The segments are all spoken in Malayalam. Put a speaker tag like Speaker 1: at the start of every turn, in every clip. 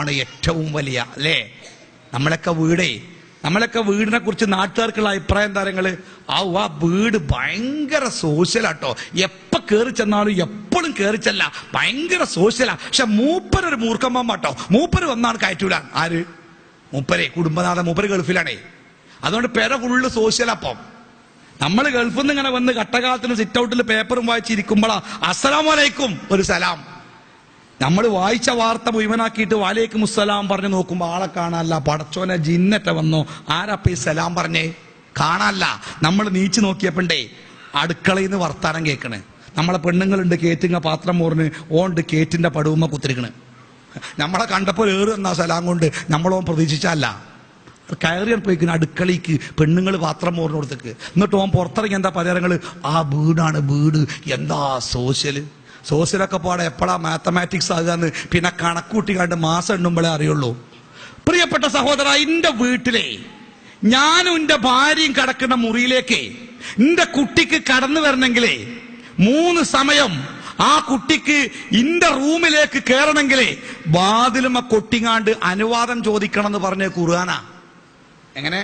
Speaker 1: വീടാണ് ഏറ്റവും വലിയ, അല്ലേ? നമ്മളൊക്കെ വീടിനെ കുറിച്ച് നാട്ടുകാർക്കുള്ള അഭിപ്രായം താരങ്ങള് ആ വീട് ഭയങ്കര സോഷ്യലാട്ടോ, എപ്പ കയറി ചെന്നാലും എപ്പോഴും കയറി ചെല്ല, ഭയങ്കര സോഷ്യലാ. പക്ഷെ മൂപ്പരൊരു മൂർഖമ്മാട്ടോ, മൂപ്പര് വന്നാണ് കയറ്റൂല. ആര്? മൂപ്പരെ കുടുംബനാഥൻ, മൂപ്പര് ഗൾഫിലാണേ. അതുകൊണ്ട് പെര ഫുള്ള് സോഷ്യലപ്പം. നമ്മൾ ഗൾഫിൽ നിന്ന് ഇങ്ങനെ വന്ന് കട്ടകാലത്തിന് സിറ്റ് ഔട്ടിൽ പേപ്പറും വായിച്ചിരിക്കുമ്പോഴാ അസ്സലാമു അലൈക്കും ഒരു സലാം. നമ്മൾ വായിച്ച വാർത്ത മുഴുവനാക്കിയിട്ട് വാലൈക്കും മുസ്സലാം പറഞ്ഞു നോക്കുമ്പോ ആളെ കാണാനല്ല. പടച്ചോനെ ജിന്നറ്റ വന്നോ, ആരപ്പ ഈ സലാം പറഞ്ഞേ? കാണാനല്ല. നമ്മൾ നീച്ചു നോക്കിയപ്പോണ്ടേ അടുക്കളയിൽ നിന്ന് വർത്താനം കേൾക്കണ്. നമ്മളെ പെണ്ണുങ്ങളുണ്ട് കേറ്റിങ്ങ പാത്രം മോറിന്, ഓണ്ട് കേറ്റിന്റെ പടുവുമ്മ കുത്തിരിക്കണ്. നമ്മളെ കണ്ടപ്പോൾ ഏറ് എന്നാ സലാം കൊണ്ട് നമ്മളോ പ്രതീക്ഷിച്ചല്ല. കയറിയാൻ പോയിക്കുന്ന അടുക്കളയ്ക്ക് പെണ്ണുങ്ങൾ പാത്രം മോറിന് കൊടുത്തേക്ക്. എന്നിട്ട് ഓൻ പുറത്തിറങ്ങി എന്താ പറയാ, ആ വീടാണ് വീട്, എന്താ സോഷ്യലൊക്കെ പാടെ എപ്പോഴാ മാത്തമാറ്റിക്സ് ആകാന്ന് പിന്നെ കണക്കൂട്ടി കണ്ട് മാസം എണ്ണുമ്പോഴേ അറിയുള്ളൂ. പ്രിയപ്പെട്ട സഹോദര, എന്റെ വീട്ടിലെ ഞാനും എന്റെ ഭാര്യയും കിടക്കുന്ന മുറിയിലേക്ക് എന്റെ കുട്ടിക്ക് കടന്നു വരണമെങ്കിലേ 3 സമയം ആ കുട്ടിക്ക് ഇന്റെ റൂമിലേക്ക് കയറണമെങ്കിലേ വാതിലുമ കൊട്ടിങ്ങാണ്ട് അനുവാദം ചോദിക്കണം എന്ന് പറഞ്ഞ ഖുർആനാ. എങ്ങനെ?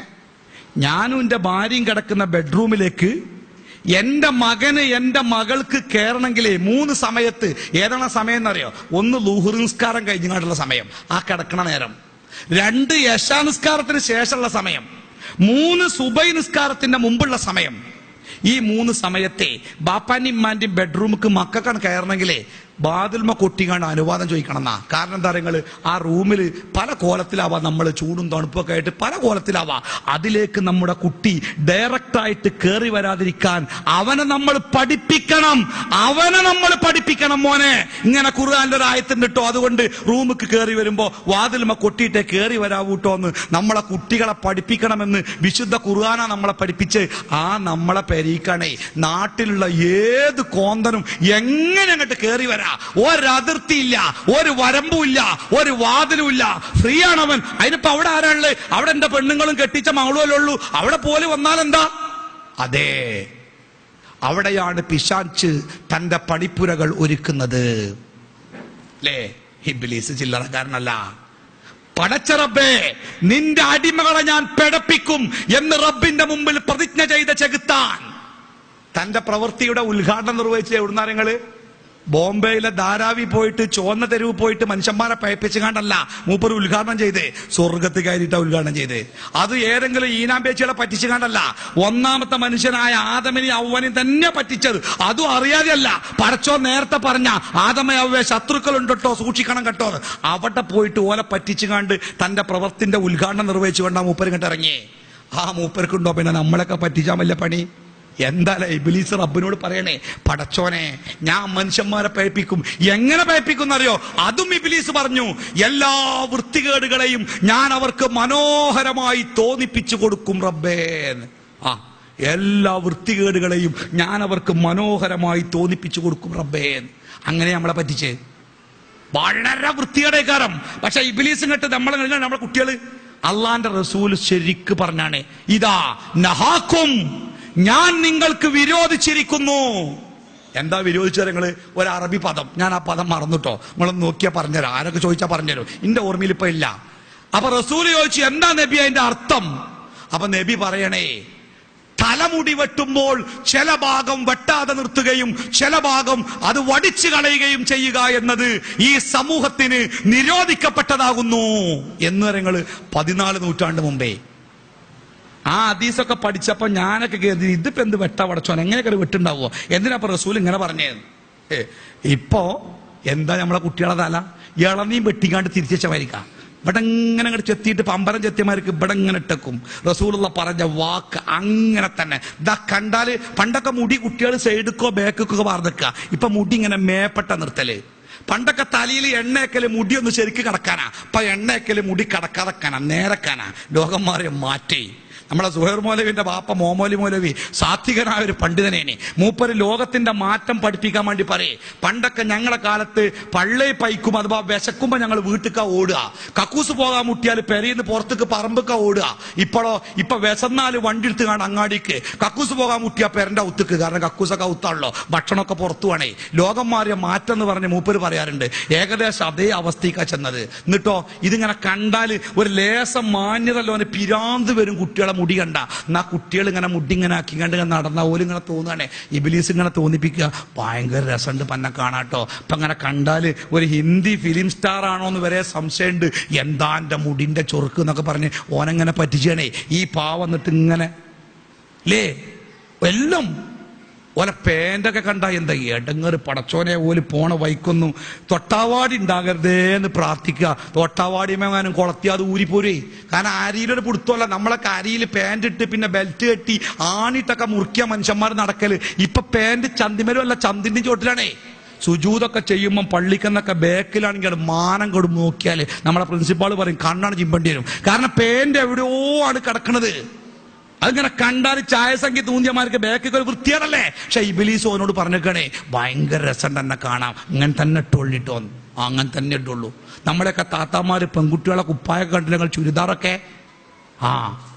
Speaker 1: ഞാനും എന്റെ ഭാര്യയും കിടക്കുന്ന ബെഡ്റൂമിലേക്ക് എന്റെ മകന് എന്റെ മകൾക്ക് കയറണമെങ്കിലേ 3 സമയത്ത്. ഏതാണ് സമയം എന്നറിയോ? 1 ളുഹ്ർ നിസ്കാരം കഴിഞ്ഞുകൊണ്ടുള്ള സമയം, ആ കിടക്കണ നേരം. 2 ഇശാ നിസ്കാരത്തിന് ശേഷമുള്ള സമയം. 3 സുബൈ നിസ്കാരത്തിന്റെ മുമ്പുള്ള സമയം. ഈ 3 സമയത്തെ ബാപ്പാന്റെയും ഇമ്മാന്റെയും ബെഡ്റൂമിക്ക് മക്കൾക്കാണ് കയറണമെങ്കിലേ വാതിൽമ കൊട്ടിക്കാണ്ട് അനുവാദം ചോദിക്കണം എന്നാ. കാരണം എന്താ പറയുക, ആ റൂമിൽ പല കോലത്തിലാവാം, നമ്മൾ ചൂടും തണുപ്പൊക്കെ ആയിട്ട് പല കോലത്തിലാവാം. അതിലേക്ക് നമ്മുടെ കുട്ടി ഡയറക്റ്റായിട്ട് കയറി വരാതിരിക്കാൻ അവനെ നമ്മൾ പഠിപ്പിക്കണം. മോനെ, ഇങ്ങനെ ഖുർആനിൽ ഒരു ആയത്തുണ്ട് കേട്ടോ, അതുകൊണ്ട് റൂമിക്ക് കയറി വരുമ്പോ വാതിൽമ കൊട്ടിയിട്ടേ കയറി വരാവൂട്ടോ എന്ന് നമ്മളെ കുട്ടികളെ പഠിപ്പിക്കണമെന്ന് വിശുദ്ധ ഖുർആനാ നമ്മളെ പഠിപ്പിച്ച്. ആ നമ്മളെ പെരീക്കണേ നാട്ടിലുള്ള ഏത് കോന്തനും എങ്ങനെ അങ്ങോട്ട് കയറി വരാം. ഒരതിർത്തിയില്ല, ഒരു വരമ്പുമില്ല, ഒരു വാതിലുമില്ല, ഫ്രീ ആണവൻ. അതിനിപ്പോ അവിടെ ആരാണുള്ളത്? അവിടെ എന്റെ പെണ്ണുങ്ങളും കെട്ടിച്ച മകളുമല്ലേ ഉള്ളൂ. അവിടെ പോലെ വന്നാലെന്താ? അതെ, അവിടെയാണ് പിശാച് തന്റെ പണിപ്പുരകൾ ഒരുക്കുന്നത്. അല്ലേ? ഇബ്ലീസ് ചില്ലറക്കാരനല്ല. പടച്ച റബ്ബേ, നിന്റെ അടിമകളെ ഞാൻ പിഴപ്പിക്കും എന്ന് റബ്ബിന്റെ മുമ്പിൽ പ്രതിജ്ഞ ചെയ്ത ചെകുത്താൻ തന്റെ പ്രവൃത്തിയുടെ ഉദ്ഘാടനം നിർവഹിച്ച എവിടുന്നാരങ്ങള്? ബോംബെയിലെ ധാരാവി പോയിട്ട് ചുവന്ന തെരുവ് പോയിട്ട് മനുഷ്യന്മാരെ പയപ്പിച്ചു കണ്ടല്ല മൂപ്പർ ഉദ്ഘാടനം ചെയ്ത്. സ്വർഗത്ത് കയറിയിട്ടാ ഉദ്ഘാടനം ചെയ്ത്. അത് ഏതെങ്കിലും ഈനാമ്പേച്ചികളെ പറ്റിച്ചു കണ്ടല്ല, 1ാമത്തെ മനുഷ്യനായ ആദമിനെ അവനെയും തന്നെ പറ്റിച്ചത്. അതും അറിയാതെയല്ല. പടച്ചോ നേരത്തെ പറഞ്ഞ ആദമ അവയെ ശത്രുക്കളുണ്ടോ, സൂക്ഷിക്കണം കേട്ടോ. അവിടെ പോയിട്ട് ഓലെ പറ്റിച്ചു കണ്ട് തന്റെ പ്രവർത്തിന്റെ ഉദ്ഘാടനം നിർവഹിച്ചു കൊണ്ടാ മൂപ്പർ ഇങ്ങോട്ട് ഇറങ്ങിയേ. ആ മൂപ്പർക്കുണ്ടോ പിന്നെ നമ്മളൊക്കെ പറ്റിച്ചാൽ വലിയ പണി? എന്തായാലും ഇബ്ലീസ് റബ്ബിനോട് പറയണേ, പടച്ചോനെ ഞാൻ മനുഷ്യന്മാരെ പയപ്പിക്കും. എങ്ങനെ പയപ്പിക്കും എന്നറിയോ? അതും ഇബ്ലീസ് പറഞ്ഞു, എല്ലാ വൃത്തികേടുകളെയും ഞാൻ അവർക്ക് മനോഹരമായി തോന്നിപ്പിച്ചു കൊടുക്കും റബ്ബേ. എല്ലാ വൃത്തികേടുകളെയും ഞാൻ അവർക്ക് മനോഹരമായി തോന്നിപ്പിച്ചു കൊടുക്കും റബ്ബേ. അങ്ങനെ നമ്മളെ പറ്റിച്ച് വളരെ വൃത്തികേടേക്കാരം. പക്ഷെ ഇബ്ലീസ് ഇങ്ങോട്ട് നമ്മളെ കുട്ടികള് അള്ളാന്റെ റസൂൽ ശരിക്ക് പറഞ്ഞാണ്, ഇതാ നഹാക്കും, ഞാൻ നിങ്ങൾക്ക് വിരോധിച്ചിരിക്കുന്നു. എന്താ വിരോധിച്ച നിങ്ങള്? ഒരു അറബി പദം, ഞാൻ ആ പദം മറന്നുട്ടോ, നിങ്ങളൊന്ന് നോക്കിയാ പറഞ്ഞുതരാം. ആരൊക്കെ ചോദിച്ചാ പറഞ്ഞുതരും, എന്റെ ഓർമ്മയിൽ ഇപ്പൊ ഇല്ല. അപ്പൊ റസൂല് ചോദിച്ചു, എന്താ നബി അതിന്റെ അർത്ഥം? അപ്പൊ നബി പറയണേ, തലമുടി വെട്ടുമ്പോൾ ചില ഭാഗം വെട്ടാതെ നിർത്തുകയും ചില ഭാഗം അത് വടിച്ചു കളയുകയും ചെയ്യുക എന്നത് ഈ സമൂഹത്തിന് നിരോധിക്കപ്പെട്ടതാകുന്നു എന്ന് നിങ്ങള് 14 നൂറ്റാണ്ട് മുമ്പേ. ആ ഹദീസൊക്കെ പഠിച്ചപ്പോ ഞാനൊക്കെ കരുതി ഇതിപ്പോ എന്ത് വെട്ടാ പടച്ചോൻ, എങ്ങനെയൊക്കെ വെട്ടുണ്ടാവോ, എന്തിനാ റസൂൽ ഇങ്ങനെ പറഞ്ഞേ? ഇപ്പോ എന്താ നമ്മളെ കുട്ടികളെ തല ഇളനീം വെട്ടിക്കാണ്ട് തിരിച്ചുവരിക്കാം. ഇവിടെ ഇങ്ങനെ അങ്ങോട്ട് ചെത്തിയിട്ട് പമ്പരം ചെത്തിയമാർക്ക് ഇവിടെ ഇങ്ങനെ ഇട്ടക്കും. റസൂലുള്ള പറഞ്ഞ വാക്ക് അങ്ങനെ തന്നെ. ഇതാ കണ്ടാല് പണ്ടൊക്കെ മുടി കുട്ടികൾ സൈഡിക്കോ ബാക്കിക്കോ വാർന്നിക്കുക, ഇപ്പൊ മുടി ഇങ്ങനെ മേപ്പെട്ട നിർത്തല്. പണ്ടൊക്കെ തലയിൽ എണ്ണയക്കല് മുടി ഒന്ന് ശരിക്ക് കിടക്കാനാ, ഇപ്പൊ എണ്ണയക്കല് മുടി കിടക്കാതെക്കാനാ, നേരക്കാനാ. ലോകം മാറി മാറ്റി. നമ്മളെ സുഹൈർ മൗലവിന്റെ ബാപ്പ മോമോലി മൗലവി സാത്വികനായ ഒരു പണ്ഡിതനേനെ. മൂപ്പര് ലോകത്തിന്റെ മാറ്റം പഠിപ്പിക്കാൻ വേണ്ടി പറയേ, പണ്ടൊക്കെ ഞങ്ങളെ കാലത്ത് പള്ളേ പൈക്കും അഥവാ വിശക്കുമ്പോ ഞങ്ങൾ വീട്ടിക്ക ഓടുക, കക്കൂസ് പോകാൻ മുട്ടിയാൽ പെരയിന്ന് പുറത്തേക്ക് പറമ്പൊക്കെ ഓടുക. ഇപ്പൊ വിശന്നാല് വണ്ടി എടുത്ത് കാണാൻ അങ്ങാടിക്ക്, കക്കൂസ് പോകാൻ മുട്ടിയാ പെരന്റെ ഔത്തുക്ക്, കാരണം കക്കൂസൊക്കെ ഔത്താണല്ലോ, ഭക്ഷണമൊക്കെ പുറത്തു വേണേ. ലോകം മാറിയ മാറ്റം എന്ന് പറഞ്ഞ് മൂപ്പര് പറയാറുണ്ട്. ഏകദേശം അതേ അവസ്ഥയ്ക്കാ ചെന്നത്. എന്നിട്ടോ ഇതിങ്ങനെ കണ്ടാൽ ഒരു ലേസം മാന്യതല്ലോ പിരാന്ത് വരും കുട്ടികളെ മുടി കണ്ട. എന്നാ കുട്ടികൾ ഇങ്ങനെ മുടി ഇങ്ങനെ ആക്കി കണ്ട് നടന്ന പോലും ഇങ്ങനെ തോന്നുകയാണെ, ഇബിലീസ് ഇങ്ങനെ തോന്നിപ്പിക്കുക. ഭയങ്കര രസമുണ്ട് പന്നെ കാണാട്ടോ. ഇപ്പൊ ഇങ്ങനെ കണ്ടാല് ഒരു ഹിന്ദി ഫിലിം സ്റ്റാർ ആണോ എന്ന് വരെ സംശയമുണ്ട്. എന്താ എന്റെ മുടിന്റെ ചൊറുക്ക് എന്നൊക്കെ പറഞ്ഞ് ഓനെങ്ങനെ പറ്റിച്ചേണേ. ഈ പാവ എന്നിട്ട് ഇങ്ങനെ ലേ എല്ലാം ഓലെ പാൻ്റൊക്കെ കണ്ട എന്താ എടങ്ങറ്. പടച്ചോനെ ഓല് പോണ വൈക്കൊന്നും തൊട്ടാവാടി ഉണ്ടാകരുതേ എന്ന് പ്രാർത്ഥിക്കുക. തൊട്ടാവാടിയുമെങ്ങാനും കൊളത്തി അത് ഊരിപ്പോരേ. കാരണം അരിയിലൊരു പിടുത്തമല്ല. നമ്മളൊക്കെ അരിയിൽ പാൻ്റ് ഇട്ട് പിന്നെ ബെൽറ്റ് കെട്ടി ആണിട്ടൊക്കെ മുറിക്കുക മനുഷ്യന്മാർ നടക്കല്. ഇപ്പൊ പാൻ്റ് ചന്തിമരും അല്ല, ചന്തിന്റെ ചോട്ടിലാണേ. സുജൂദൊക്കെ ചെയ്യുമ്പം പള്ളിക്കെന്നൊക്കെ ബാക്കിലാണെങ്കിൽ മാനം കൊടും നോക്കിയാല് നമ്മളെ പ്രിൻസിപ്പാൾ പറയും കണ്ണാണ് ചിമ്പണ്ടി വരും. കാരണം പാൻ്റ് എവിടെയോ ആണ് കിടക്കണത്. അതിങ്ങനെ കണ്ടാൽ ചായ സംഖ്യ തൂന്തിയമാർക്ക് ബാക്കൊക്കെ ഒരു വൃത്തിയാണല്ലേ. പക്ഷെ ഇബിലീസ് ഓനോട് പറഞ്ഞേക്കണേ ഭയങ്കര രസം തന്നെ കാണാം, ഇങ്ങനെ തന്നെ ഇട്ടുള്ളിട്ടോന്ന്. അങ്ങനെ തന്നെ ഇട്ടുള്ളൂ. നമ്മുടെയൊക്കെ താത്താമാര് പെൺകുട്ടികളെ കുപ്പായൊക്കെ കണ്ടില്ല, ഞങ്ങൾ ചുരിദാറൊക്കെ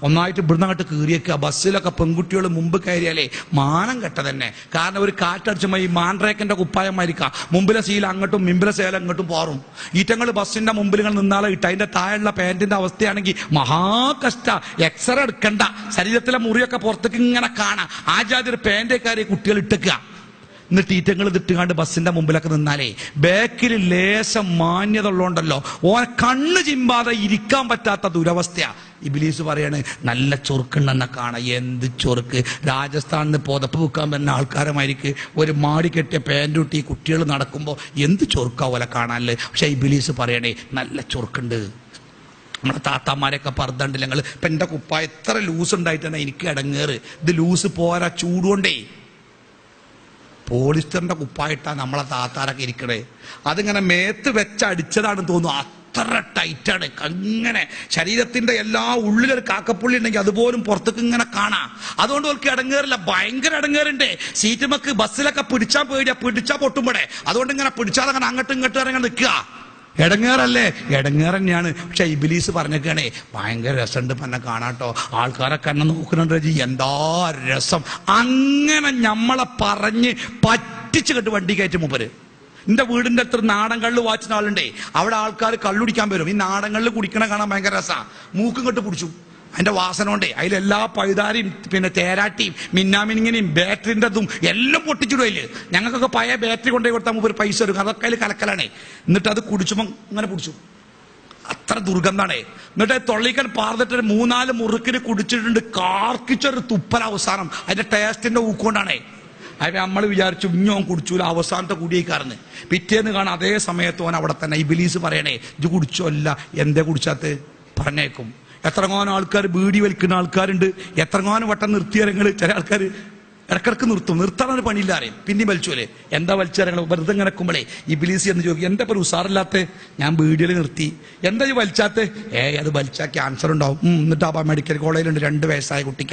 Speaker 1: ഒന്നായിട്ട് ഇവിടുന്ന് അങ്ങോട്ട് കീറിയേക്കുക. ബസ്സിലൊക്കെ പെൺകുട്ടികൾ മുമ്പ് കയറിയാലേ മാനം കെട്ട തന്നെ. കാരണം ഒരു കാറ്റടിച്ചുമ്പോ ഈ മാൻഡ്രേക്കന്റെ കുപ്പായമായിരിക്കാം മുമ്പിലെ സീല അങ്ങോട്ടും മിമ്പിലെ സേല അങ്ങോട്ടും പോറും. ഈറ്റങ്ങൾ ബസ്സിന്റെ മുമ്പിൽ ഇങ്ങനെ നിന്നാളെ ഇട്ട് അതിന്റെ താഴെയുള്ള പാന്റിന്റെ അവസ്ഥയാണെങ്കിൽ മഹാകഷ്ട. എക്സ്റേ എടുക്കണ്ട, ശരീരത്തിലെ മുറിയൊക്കെ പുറത്തേക്ക് ഇങ്ങനെ കാണാം. ആ ജാതി ഒരു പാന്റേക്കാരെ കുട്ടികൾ ഇട്ടേക്കുക. എന്നിട്ട് ഈറ്റങ്ങൾ ഇതിട്ടുകാണ്ട് ബസ്സിന്റെ മുമ്പിലൊക്കെ നിന്നാലേ ബാക്കിൽ ലേശം മാന്യത ഉള്ളതുകൊണ്ടല്ലോ ഓനെ കണ്ണ് ചിമ്പാതെ ഇരിക്കാൻ പറ്റാത്ത ദുരവസ്ഥയാ. ഇബിലീസ് പറയാണ് നല്ല ചൊറുക്കുണ്ടെന്നെ കാണാം. എന്ത് ചൊറുക്ക്! രാജസ്ഥാനിൽ പുതപ്പ് വെക്കാൻ പറ്റുന്ന ആൾക്കാരുമായിരിക്കും ഒരു മാടി കെട്ടിയ പാൻറ്റൂട്ടി കുട്ടികൾ നടക്കുമ്പോൾ എന്ത് ചൊറുക്കാ പോലെ കാണാനല്ലേ. പക്ഷെ ഇബിലീസ് പറയണേ നല്ല ചൊറുക്കുണ്ട്. നമ്മളെ താത്താമാരെയൊക്കെ പറഞ്ഞില്ല ഞങ്ങൾ. ഇപ്പം എൻ്റെ കുപ്പായ എത്ര ലൂസ് ഉണ്ടായിട്ടാണ് എനിക്ക് ഇടങ്ങേറ്. ഇത് ലൂസ് പോരാ, ചൂടുകൊണ്ടേ. പോളിസ്റ്ററിന്റെ കുപ്പായിട്ടാണ് നമ്മളെ താത്താരൊക്കെ ഇരിക്കണേ. അതിങ്ങനെ മേത്ത് വെച്ചടിച്ചതാണെന്ന് തോന്നുന്നു. അത്ര ടൈറ്റാണ്. അങ്ങനെ ശരീരത്തിന്റെ എല്ലാ ഉള്ളിലൊരു കാക്കപ്പുള്ളി ഉണ്ടെങ്കിൽ അതുപോലും പുറത്തേക്ക് ഇങ്ങനെ കാണാം. അതുകൊണ്ട് അവർക്ക് ഇടങ്ങേറില്ല. ഭയങ്കര ഇടങ്ങേറുണ്ട്. സീറ്റുമക്ക് ബസ്സിലൊക്കെ പിടിച്ചാൽ പേടിയാ, പിടിച്ചാൽ പൊട്ടുമ്പോഴേ. അതുകൊണ്ട് ഇങ്ങനെ പിടിച്ചാൽ അങ്ങനെ അങ്ങോട്ടും ഇങ്ങോട്ടും ഇറങ്ങി നിൽക്കുക. ഇടങ്ങേറല്ലേ? ഇടങ്ങേറ് തന്നെയാണ്. പക്ഷെ ഇബിലീസ് പറഞ്ഞേക്കാണേ ഭയങ്കര രസമുണ്ട് പന്നെ കാണാട്ടോ. ആൾക്കാരൊക്കെ എന്നെ നോക്കുന്നുണ്ട്, എന്താ രസം. അങ്ങനെ നമ്മളെ പറഞ്ഞ് പറ്റിച്ച് കെട്ട് വണ്ടി കയറ്റി മൂപ്പര്. എന്റെ വീടിന്റെ അടുത്ത് നാടൻ കള്ള് വാച്ചുന്ന ആളുണ്ടേ. അവിടെ ആൾക്കാർ കള്ളുടിക്കാൻ വരും. ഈ നാടൻ കള്ള് കുടിക്കണ കാണാൻ ഭയങ്കര രസമാണ്. മൂക്കും കെട്ട് പിടിച്ചു അതിന്റെ വാസന കൊണ്ടേ. അതിലെല്ലാ പഴുതാരിയും പിന്നെ തേരാട്ടിയും മിന്നാമിനിങ്ങനെയും ബാറ്ററിന്റെ അതും എല്ലാം പൊട്ടിച്ചിടും. അതില് ഞങ്ങൾക്കൊക്കെ പഴയ ബാറ്ററി കൊണ്ടുപോയി കൊടുത്താൽ മുമ്പ് പൈസ വരും. അതൊക്കെ അതിൽ കലക്കലാണേ. എന്നിട്ട് അത് കുടിച്ചുമ്പോ ഇങ്ങനെ പിടിച്ചു. അത്ര ദുർഗന്ധാണേ. എന്നിട്ട് തൊള്ളിക്കൻ പാർന്നിട്ട് 3-4 മുറുക്കിന് കുടിച്ചിട്ടുണ്ട്. കാർക്കിച്ചൊരു തുപ്പല അവസാനം. അതിന്റെ ടേസ്റ്റിന്റെ ഊക്കൊണ്ടാണേ. അത് നമ്മൾ വിചാരിച്ചു ഇഞ്ഞോൻ കുടിച്ചൂല, അവസാനത്തെ കുടിയേക്കാർന്ന്. പിറ്റേന്ന് കാണാം അതേ സമയത്ത് ഓൻ അവിടെ തന്നെ. ഇബിലീസ് പറയണേ ഇത് കുടിച്ചോ? അല്ല. എന്തേ കുടിച്ചാത്ത്? പറഞ്ഞേക്കും. എത്രങ്ങാനും ആൾക്കാർ ബീഡി വലിക്കുന്ന ആൾക്കാരുണ്ട്. എത്രങ്ങാനും വട്ടം നിർത്തിയാരങ്ങൾ. ചില ആൾക്കാർ ഇടക്കിടക്ക് നിർത്തും. നിർത്താനൊരു പണിയില്ല അറിയും. പിന്നെ വലിച്ചോലെ. എന്താ വലിച്ചാരങ്ങൾ? വെറുതെ ഇറക്കുമ്പോഴേ ഇബിലീസ് എന്ന് ചോദിക്കും, എന്താ ഇപ്പൊ ഉസാറില്ലാത്ത? ഞാൻ ബീഡിയിൽ നിർത്തി. എന്താ ഈ വലിച്ചാത്ത? അത് വലിച്ചാൽ ക്യാൻസർ ഉണ്ടാവും. എന്നിട്ട് ആ മെഡിക്കൽ കോളേജിലുണ്ട് 2 വയസ്സായ കുട്ടിക്ക്